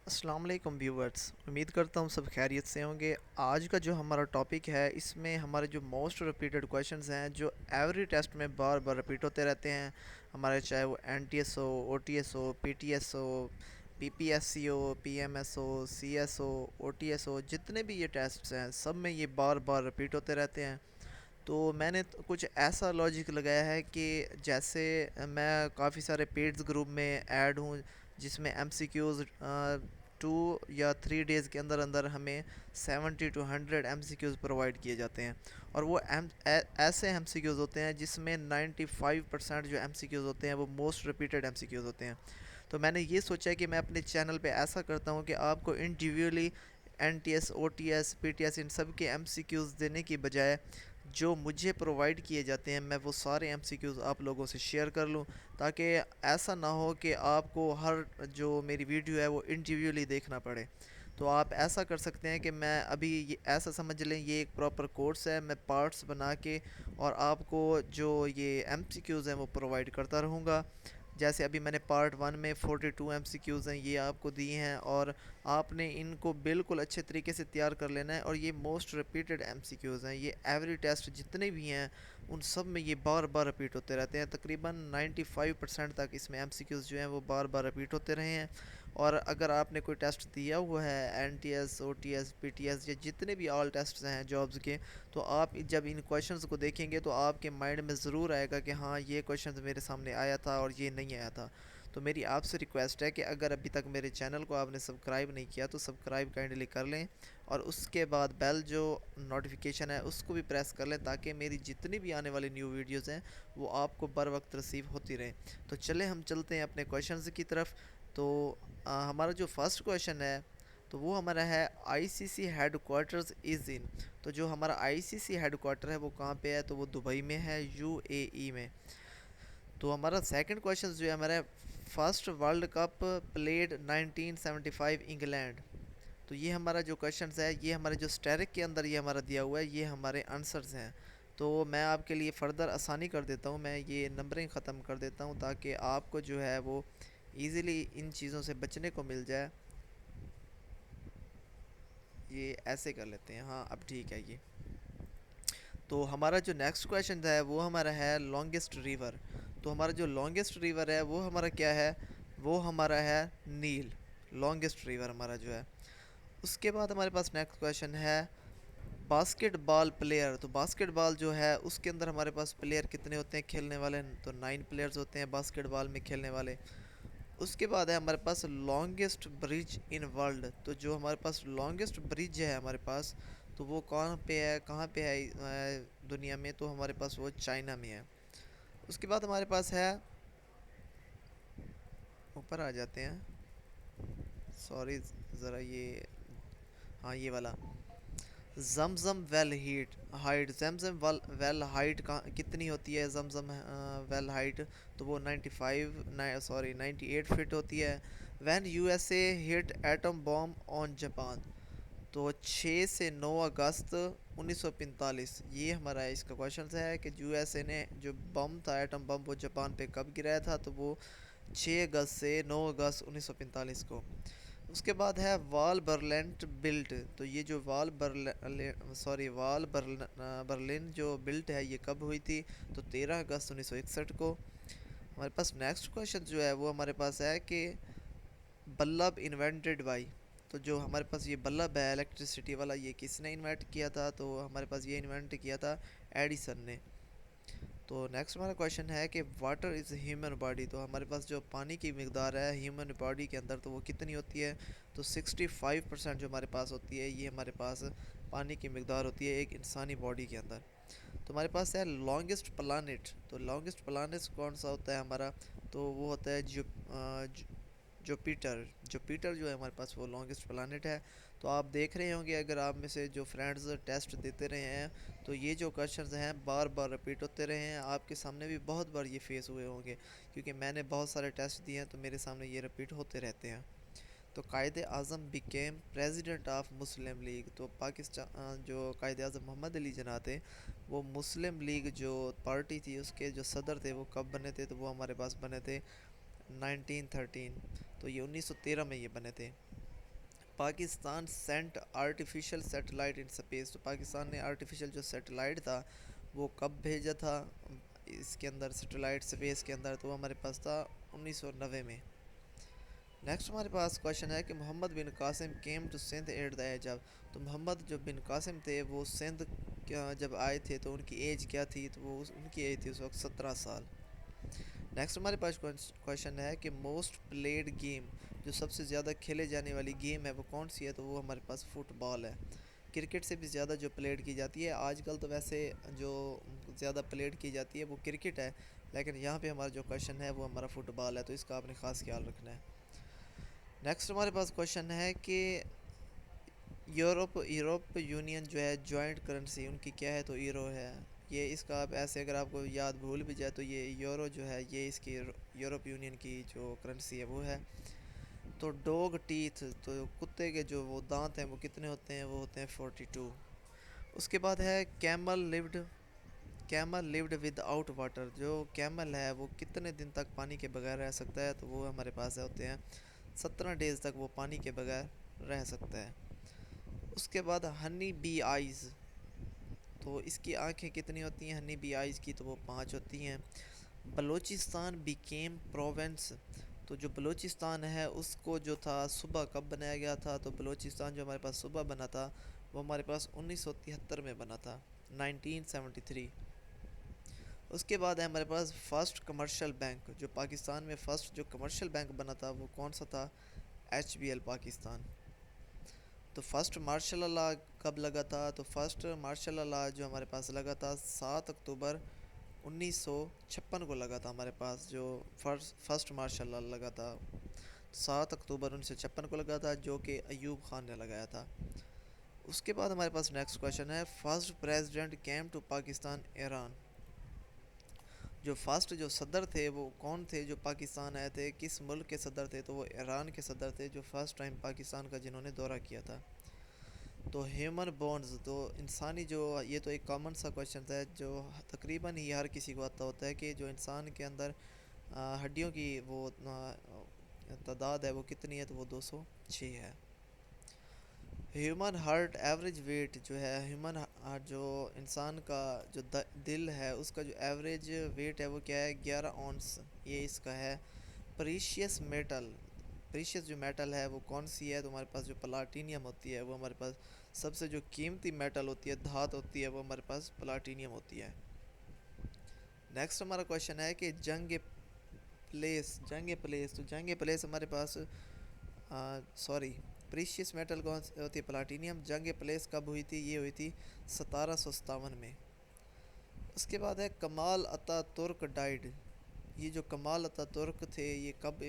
السلام علیکم ویورز، امید کرتا ہوں سب خیریت سے ہوں گے۔ آج کا جو ہمارا ٹاپک ہے اس میں ہمارے جو موسٹ ریپیٹڈ کویشچنز ہیں جو ایوری ٹیسٹ میں بار بار ریپیٹ ہوتے رہتے ہیں ہمارے، چاہے وہ این ٹی ایس ہو، او ٹی ایس ہو، پی ٹی ایس ہو، پی پی ایس سی ہو، پی ایم ایس ہو، سی ایس ہو، او ٹی ایس ہو، جتنے بھی یہ ٹیسٹس ہیں سب میں یہ بار بار ریپیٹ ہوتے رہتے ہیں۔ تو میں نے کچھ ایسا لاجک لگایا ہے کہ جیسے میں کافی سارے پیڈز گروپ میں ایڈ ہوں جس میں ایم سی کیوز 2 یا 3 ڈیز کے اندر اندر ہمیں 70 to 100 M C Qs provide کیے جاتے ہیں، اور وہ ایسے ایم سی کیوز ہوتے ہیں جس میں 95% جو ایم سی کیوز ہوتے ہیں وہ most repeated M C Qs ہوتے ہیں۔ تو میں نے یہ سوچا کہ میں اپنے چینل پہ ایسا کرتا ہوں کہ آپ کو individually N T S, O T S, P T S ان سب کے ایم سی کیوز دینے کی بجائے جو مجھے پرووائڈ کیے جاتے ہیں میں وہ سارے ایم سی کیوز آپ لوگوں سے شیئر کر لوں، تاکہ ایسا نہ ہو کہ آپ کو ہر جو میری ویڈیو ہے وہ انڈیویجولی دیکھنا پڑے۔ تو آپ ایسا کر سکتے ہیں کہ میں ابھی ایسا سمجھ لیں یہ ایک پراپر کورس ہے، میں پارٹس بنا کے اور آپ کو جو یہ ایم سی کیوز ہیں وہ پرووائڈ کرتا رہوں گا۔ جیسے ابھی میں نے پارٹ 1 میں 42 ایم سی کیوز ہیں یہ آپ کو دی ہیں، اور آپ نے ان کو بالکل اچھے طریقے سے تیار کر لینا ہے، اور یہ most repeated M C Qs ہیں، یہ ایوری ٹیسٹ جتنے بھی ہیں ان سب میں یہ بار بار رپیٹ ہوتے رہتے ہیں، تقریباً 95% تک اس میں ایم سی کیوز جو ہیں وہ بار بار رپیٹ ہوتے رہے ہیں۔ اور اگر آپ نے کوئی ٹیسٹ دیا ہوا ہے N T S, O T S, P T S یا جتنے بھی آل ٹیسٹس ہیں جابز کے، تو آپ جب ان کویشچنز کو دیکھیں گے تو آپ کے مائنڈ میں ضرور آئے گا کہ ہاں یہ کویشچنز میرے سامنے آیا تھا اور یہ نہیں آیا تھا۔ تو میری آپ سے ریکویسٹ ہے کہ اگر ابھی تک میرے چینل کو آپ نے سبسکرائب نہیں کیا تو سبسکرائب کائنڈلی کر لیں، اور اس کے بعد بیل جو نوٹیفیکیشن ہے اس کو بھی پریس کر لیں، تاکہ میری جتنی بھی آنے والی نیو ویڈیوز ہیں وہ آپ کو بر وقت رسیو ہوتی رہیں۔ تو چلیں ہم چلتے ہیں اپنے کویشچنز کی طرف۔ تو ہمارا جو فرسٹ کویشچن ہے تو وہ ہمارا ہے آئی سی سی ہیڈ کوارٹرز از ان۔ تو جو ہمارا آئی سی سی ہیڈ کوارٹر ہے وہ کہاں پہ ہے؟ تو وہ دبئی میں ہے، یو اے ای میں۔ تو ہمارا سیکنڈ کویشچن جو ہے ہمارا first world cup played 1975 England. تو یہ ہمارا جو کویشچنز ہے یہ ہمارے جو اسٹیرک کے اندر یہ ہمارا دیا ہوا ہے، یہ ہمارے آنسرز ہیں۔ تو میں آپ کے لیے فردر آسانی کر دیتا ہوں، میں یہ نمبرنگ ختم کر دیتا ہوں تاکہ آپ کو جو ہے وہ ایزیلی ان چیزوں سے بچنے کو مل جائے۔ یہ ایسے کر لیتے ہیں، ہاں اب ٹھیک ہے یہ۔ تو ہمارا جو نیکسٹ کویشچن ہے وہ ہمارا ہے لانگسٹ ریور۔ تو ہمارا جو لانگسٹ ریور ہے وہ ہمارا کیا ہے؟ وہ ہمارا ہے نیل، لانگسٹ ریور ہمارا جو ہے۔ اس کے بعد ہمارے پاس نیکسٹ کویشچن ہے باسکٹ بال پلیئر۔ تو باسکٹ بال جو ہے اس کے اندر ہمارے پاس پلیئر کتنے ہوتے ہیں کھیلنے والے؟ تو 9 پلیئرز ہوتے ہیں باسکٹ بال میں کھیلنے والے۔ اس کے بعد ہے ہمارے پاس لانگسٹ برج ان ورلڈ۔ تو جو ہمارے پاس لانگسٹ برج ہے ہمارے پاس، تو وہ کہاں پہ ہے، کہاں پہ ہے دنیا میں؟ تو ہمارے پاس وہ چائنا میں ہے۔ اس کے بعد ہمارے پاس ہے، اوپر آ جاتے ہیں، سوری ذرا یہ، ہاں یہ والا زمزم ویل زمزم ویل ہائٹ کتنی ہوتی ہے؟ زمزم ویل ہائٹ تو وہ 98 فٹ ہوتی ہے۔ When U S A hit atom bomb on Japan. تو 6 سے 9 اگست 1945 یہ ہمارا اس کا کویشچن ہے کہ یو ایس اے نے جو بم تھا، ایٹم بم، وہ جاپان پہ کب گرایا تھا؟ تو وہ 6 اگست سے 9 اگست 1945 کو۔ اس کے بعد ہے وال برلنٹ بلٹ۔ تو یہ جو برلن جو بلٹ ہے یہ کب ہوئی تھی؟ تو 13 اگست 1961 کو۔ ہمارے پاس نیکسٹ کویشچن جو ہے وہ ہمارے پاس ہے کہ بلب انوینٹڈ بائی۔ تو جو ہمارے پاس یہ بلب ہے الیکٹریسٹی والا، یہ کس نے انوینٹ کیا تھا؟ تو ہمارے پاس یہ انوینٹ کیا تھا ایڈیسن نے۔ تو نیکسٹ ہمارا کویشچن ہے کہ واٹر از ہیومن باڈی۔ تو ہمارے پاس جو پانی کی مقدار ہے ہیومن باڈی کے اندر تو وہ کتنی ہوتی ہے؟ تو 65% جو ہمارے پاس ہوتی ہے یہ ہمارے پاس پانی کی مقدار ہوتی ہے ایک انسانی باڈی کے اندر۔ تو ہمارے پاس ہے لانگسٹ پلانٹ۔ تو لانگسٹ پلانٹ کون سا ہوتا ہے ہمارا؟ تو وہ ہوتا ہے جوپیٹر جو ہے ہمارے پاس وہ لانگسٹ پلانٹ ہے۔ تو آپ دیکھ رہے ہوں گے اگر آپ میں سے جو فرینڈز ٹیسٹ دیتے رہے ہیں تو یہ جو کویشچنز ہیں بار بار رپیٹ ہوتے رہے ہیں، آپ کے سامنے بھی بہت بار یہ فیس ہوئے ہوں گے، کیونکہ میں نے بہت سارے ٹیسٹ دیے ہیں تو میرے سامنے یہ رپیٹ ہوتے رہتے ہیں۔ تو Quaid Azam became president of Muslim League. تو پاکستان جو قائد اعظم محمد علی جناح تھے وہ مسلم لیگ جو پارٹی تھی اس کے جو صدر تھے وہ کب بنے تھے؟ تو وہ ہمارے پاس بنے تھے 1913۔ تو یہ 1913 میں یہ بنے تھے۔ Pakistan sent artificial satellite in space, تو پاکستان نے آرٹیفیشل جو سیٹلائٹ تھا وہ کب بھیجا تھا اس کے اندر سیٹلائٹ اسپیس کے اندر؟ تو وہ ہمارے پاس تھا 1990 میں۔ نیکسٹ ہمارے پاس کوشچن ہے کہ Muhammad bin Qasim came to Sindh at the age of, تو محمد جو بن قاسم تھے وہ سندھ جب آئے تھے تو ان کی ایج کیا تھی؟ تو وہ ان کی ایج تھی اس وقت 17 سال۔ نیکسٹ ہمارے پاس کوشچن ہے کہ موسٹ پلیڈ گیم، جو سب سے زیادہ کھیلے جانے والی گیم ہے وہ کون سی ہے؟ تو وہ ہمارے پاس فٹ بال ہے۔ کرکٹ سے بھی زیادہ جو پلیڈ کی جاتی ہے آج کل، تو ویسے جو زیادہ پلیڈ کی جاتی ہے وہ کرکٹ ہے، لیکن یہاں پہ ہمارا جو کوشچن ہے وہ ہمارا فٹ بال ہے، تو اس کا آپ نے خاص خیال رکھنا ہے۔ نیکسٹ ہمارے پاس کوشچن ہے کہ یورپ یونین جو ہے جوائنٹ کرنسی ان کی کیا ہے؟ تو ایرو ہے۔ یہ اس کا آپ ایسے اگر آپ کو یاد بھول بھی جائے تو یہ یورو جو ہے یہ اس کی یورپ یونین کی جو کرنسی ہے وہ ہے۔ تو ڈوگ ٹیتھ، تو کتے کے جو وہ دانت ہیں وہ کتنے ہوتے ہیں؟ وہ ہوتے ہیں 42۔ اس کے بعد ہے camel lived with out water, جو کیمل ہے وہ کتنے دن تک پانی کے بغیر رہ سکتا ہے؟ تو وہ ہمارے پاس ہوتے ہیں 17 ڈیز تک وہ پانی کے بغیر رہ سکتا ہے۔ اس کے بعد ہنی بی آئیز، تو اس کی آنکھیں کتنی ہوتی ہیں ہنی بی آئیز کی؟ تو وہ 5 ہوتی ہیں۔ بلوچستان بیکیم پروونس، تو جو بلوچستان ہے اس کو جو تھا صوبہ کب بنایا گیا تھا؟ تو بلوچستان جو ہمارے پاس صوبہ بنا تھا وہ ہمارے پاس 1973 میں بنا تھا، 1973۔ اس کے بعد ہے ہمارے پاس فرسٹ کمرشل بینک، جو پاکستان میں فرسٹ جو کمرشل بینک بنا تھا وہ کون سا تھا؟ H B L Pakistan. تو فرسٹ مارشل لاء کب لگا تھا؟ تو فرسٹ مارشل لاء جو ہمارے پاس لگا تھا 7 اکتوبر 1956 کو لگا تھا ہمارے پاس، جو فرسٹ مارشل لاء لگا تھا 7 اکتوبر 1956 کو لگا تھا، جو کہ ایوب خان نے لگایا تھا۔ اس کے بعد ہمارے پاس نیکسٹ کویشچن ہے first president came to Pakistan Iran, جو فرسٹ جو صدر تھے وہ کون تھے جو پاکستان آئے تھے؟ کس ملک کے صدر تھے؟ تو وہ ایران کے صدر تھے، جو فرسٹ ٹائم پاکستان کا جنہوں نے دورہ کیا تھا۔ تو ہیومن بونز، تو انسانی جو یہ تو ایک کامن سا کویشچن ہے جو تقریباً ہی ہر کسی کو آتا ہوتا ہے کہ جو انسان کے اندر ہڈیوں کی وہ تعداد ہے وہ کتنی ہے؟ تو وہ 206 ہے۔ ہیومن ہارٹ ایوریج ویٹ جو ہے جو انسان کا جو دل ہے اس کا جو ایوریج ویٹ ہے وہ کیا ہے؟ 11 اونس، یہ اس کا ہے۔ پریشیس جو میٹل ہے وہ کون سی ہے؟ تو ہمارے پاس جو پلاٹینیم ہوتی ہے وہ ہمارے پاس سب سے جو قیمتی میٹل ہوتی ہے، دھات ہوتی ہے، وہ ہمارے پاس پلاٹینیم ہوتی ہے۔ نیکسٹ ہمارا کویشچن ہے کہ جنگ پلیس، تو جنگ پلیس ہمارے پاس پریشیس میٹل کون سی ہوتی ہے؟ پلاٹینیم۔ جنگ پلیس کب ہوئی تھی؟ یہ ہوئی تھی 1757 میں۔ اس کے بعد ہے کمال اتا ترک ڈائیڈ، یہ جو کمال اتا ترک تھے یہ کب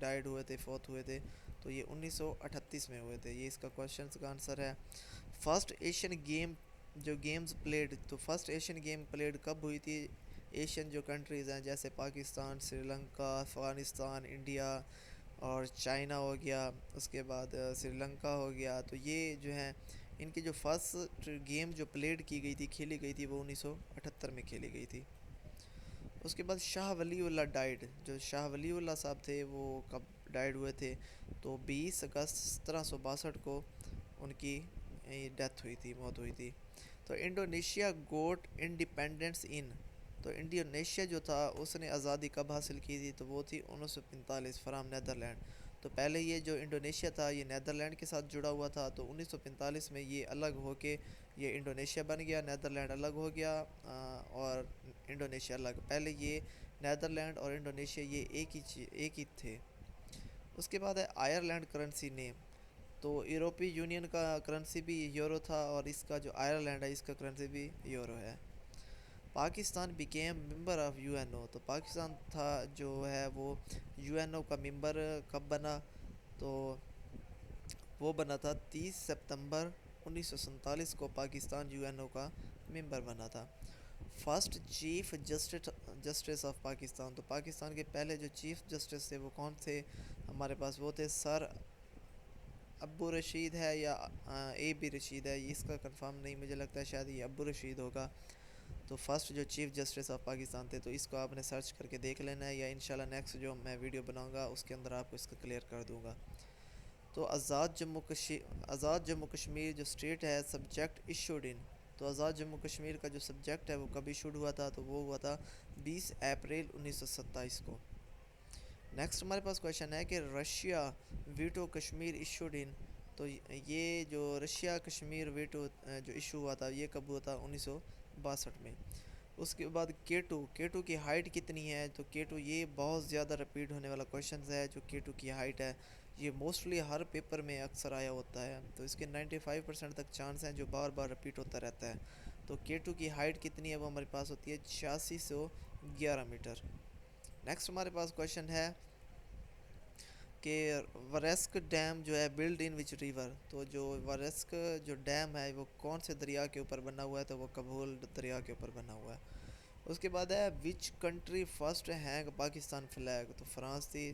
ڈائیڈ ہوئے تھے، فوت ہوئے تھے؟ تو یہ 1938 میں ہوئے تھے، یہ اس کا کویشچن کا آنسر ہے۔ فرسٹ ایشین گیم جو گیمز پلیڈ، تو فرسٹ ایشین گیم پلیڈ کب ہوئی تھی؟ ایشین جو کنٹریز ہیں جیسے پاکستان، سری لنکا، افغانستان، انڈیا اور چائنا ہو گیا، اس کے بعد سری لنکا ہو گیا، تو یہ جو ہیں ان کی جو فرسٹ گیم جو پلیڈ کی گئی تھی، کھیلی گئی تھی، وہ 1978 میں کھیلی گئی تھی۔ اس کے بعد شاہ ولی اللہ ڈائیڈ، جو شاہ ولی اللہ صاحب تھے وہ کب ڈائیڈ ہوئے تھے؟ تو 20 اگست 1762 کو ان کی ڈیتھ ہوئی تھی، موت ہوئی تھی۔ تو انڈونیشیا گوٹ انڈیپینڈنس ان، تو انڈونیشیا جو تھا اس نے آزادی کب حاصل کی تھی؟ تو وہ تھی 1945 فرام نیدرلینڈ۔ تو پہلے یہ جو انڈونیشیا تھا یہ نیدرلینڈ کے ساتھ جڑا ہوا تھا، تو 1945 میں یہ الگ ہو کے یہ انڈونیشیا بن گیا، نیدرلینڈ الگ ہو گیا اور انڈونیشیا الگ۔ پہلے یہ نیدرلینڈ اور انڈونیشیا یہ ایک ہی تھے۔ اس کے بعد ہے آئرلینڈ کرنسی نیم، تو یورپی یونین کا کرنسی بھی یورو تھا اور اس کا جو آئرلینڈ ہے اس کا کرنسی بھی یورو ہے۔ Pakistan became member of U N O, تو پاکستان تھا جو ہے وہ یو این او کا ممبر کب بنا؟ تو وہ بنا تھا 30 سپتمبر 1947 کو، پاکستان یو این او کا ممبر بنا تھا۔ First chief justice of Pakistan, تو پاکستان کے پہلے جو چیف جسٹس تھے وہ کون تھے؟ ہمارے پاس وہ تھے سر ابو رشید ہے یا اے بی رشید ہے، اس کا کنفرم نہیں، مجھے لگتا ہے شاید یہ ابو رشید ہوگا۔ تو فرسٹ جو چیف جسٹس آف پاکستان تھے، تو اس کو آپ نے سرچ کر کے دیکھ لینا ہے، یا انشاءاللہ نیکسٹ جو میں ویڈیو بناؤں گا اس کے اندر آپ کو اس کا کلیئر کر دوں گا۔ تو آزاد جموں کشمیر جو اسٹیٹ ہے سبجیکٹ ایشوڈ ان، تو آزاد جموں کشمیر کا جو سبجیکٹ ہے وہ کب ایشوڈ ہوا تھا، تو وہ ہوا تھا 20 اپریل 1927 کو۔ نیکسٹ ہمارے پاس کویشچن ہے کہ رشیا ویٹو کشمیر ایشوڈ ان، تو یہ جو رشیا کشمیر ویٹو جو ایشو ہوا تھا یہ کب ہوا تھا، 1962 میں۔ اس کے بعد کے ٹو کی ہائٹ کتنی ہے، تو کے ٹو یہ بہت زیادہ رپیٹ ہونے والا کویشچن ہے جو کے ٹو کی ہائٹ ہے، یہ موسٹلی ہر پیپر میں اکثر آیا ہوتا ہے، تو اس کے 95% تک چانس ہیں جو بار بار رپیٹ ہوتا رہتا ہے۔ تو کے ٹو کی ہائٹ کتنی ہے، وہ ہمارے پاس ہوتی ہے 8611 میٹر۔ نیکسٹ ہمارے پاس کویشچن ہے کہ ورسک ڈیم جو ہے بلڈ ان وچ ریور، تو جو ورسک جو ڈیم ہے وہ کون سے دریا کے اوپر بنا ہوا ہے، تو وہ کبول دریا کے اوپر بنا ہوا ہے۔ اس کے بعد ہے which country first hang Pakistan flag, تو فرانس تھی۔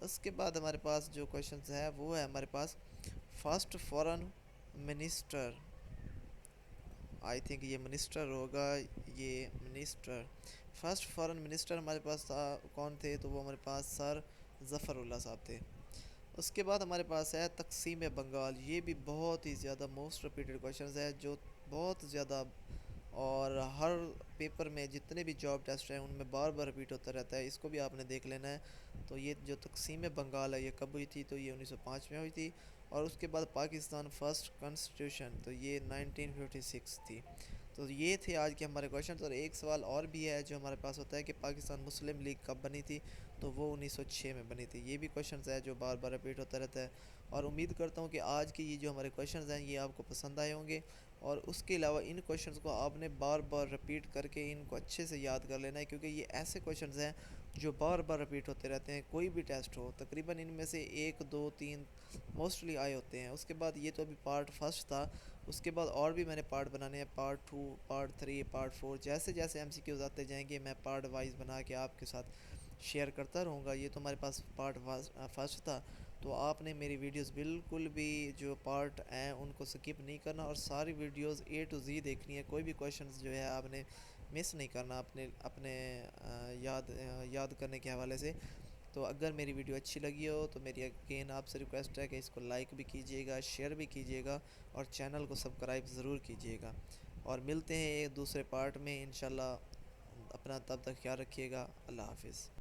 اس کے بعد ہمارے پاس جو کویشچنز ہے وہ ہے ہمارے پاس first foreign minister, I think یہ منسٹر ہوگا، یہ منسٹر فرسٹ فورن منسٹر ہمارے پاس تھا کون تھے، تو وہ ہمارے پاس سر ظفر اللہ صاحب تھے۔ اس کے بعد ہمارے پاس ہے تقسیم بنگال، یہ بھی بہت ہی زیادہ موسٹ ریپیٹڈ کویشچنز ہے جو بہت زیادہ، اور ہر پیپر میں جتنے بھی جاب ٹیسٹ ہیں ان میں بار بار رپیٹ ہوتا رہتا ہے، اس کو بھی آپ نے دیکھ لینا ہے۔ تو یہ جو تقسیم بنگال ہے یہ کب ہوئی تھی، تو یہ 1905 میں ہوئی تھی، اور اس کے بعد پاکستان فرسٹ کانسٹیٹیوشن تو یہ 1956 تھی۔ تو یہ تھے آج کے ہمارے کویشچنز، اور ایک سوال اور بھی ہے جو ہمارے پاس ہوتا ہے کہ پاکستان مسلم لیگ کب بنی تھی، تو وہ 1906 میں بنی تھی۔ یہ بھی کویشچنز ہے جو بار بار رپیٹ ہوتا رہتا ہے، اور امید کرتا ہوں کہ آج کی یہ جو ہمارے کویشچنز ہیں یہ آپ کو پسند آئے ہوں گے، اور اس کے علاوہ ان کویشچنز کو آپ نے بار بار رپیٹ کر کے ان کو اچھے سے یاد کر لینا ہے، کیونکہ یہ ایسے کویشچنز ہیں جو بار بار رپیٹ ہوتے رہتے ہیں، کوئی بھی ٹیسٹ ہو تقریباً ان میں سے 1 2 3 موسٹلی آئے ہوتے ہیں۔ اس کے بعد یہ تو ابھی پارٹ فرسٹ تھا، اس کے بعد اور بھی میں نے پارٹ بنانے ہیں، پارٹ 2 پارٹ 3 پارٹ 4، جیسے جیسے ایم سی کیوز آتے جائیں گے میں پارٹ وائز بنا کے آپ کے ساتھ شیئر کرتا رہوں گا۔ یہ تو ہمارے پاس پارٹ فرسٹ تھا، تو آپ نے میری ویڈیوز بالکل بھی جو پارٹ ہیں ان کو سکپ نہیں کرنا، اور ساری ویڈیوز اے ٹو زی دیکھنی ہے، کوئی بھی کویشچنز جو ہے آپ نے مس نہیں کرنا اپنے یاد کرنے کے حوالے سے۔ تو اگر میری ویڈیو اچھی لگی ہو تو میری اگین آپ سے ریکویسٹ ہے کہ اس کو لائک بھی کیجیے گا، شیئر بھی کیجیے گا، اور چینل کو سبسکرائب ضرور کیجیے گا، اور ملتے ہیں ایک دوسرے پارٹ میں انشاءاللہ۔ اپنا تب تک خیال رکھیے گا، اللہ حافظ۔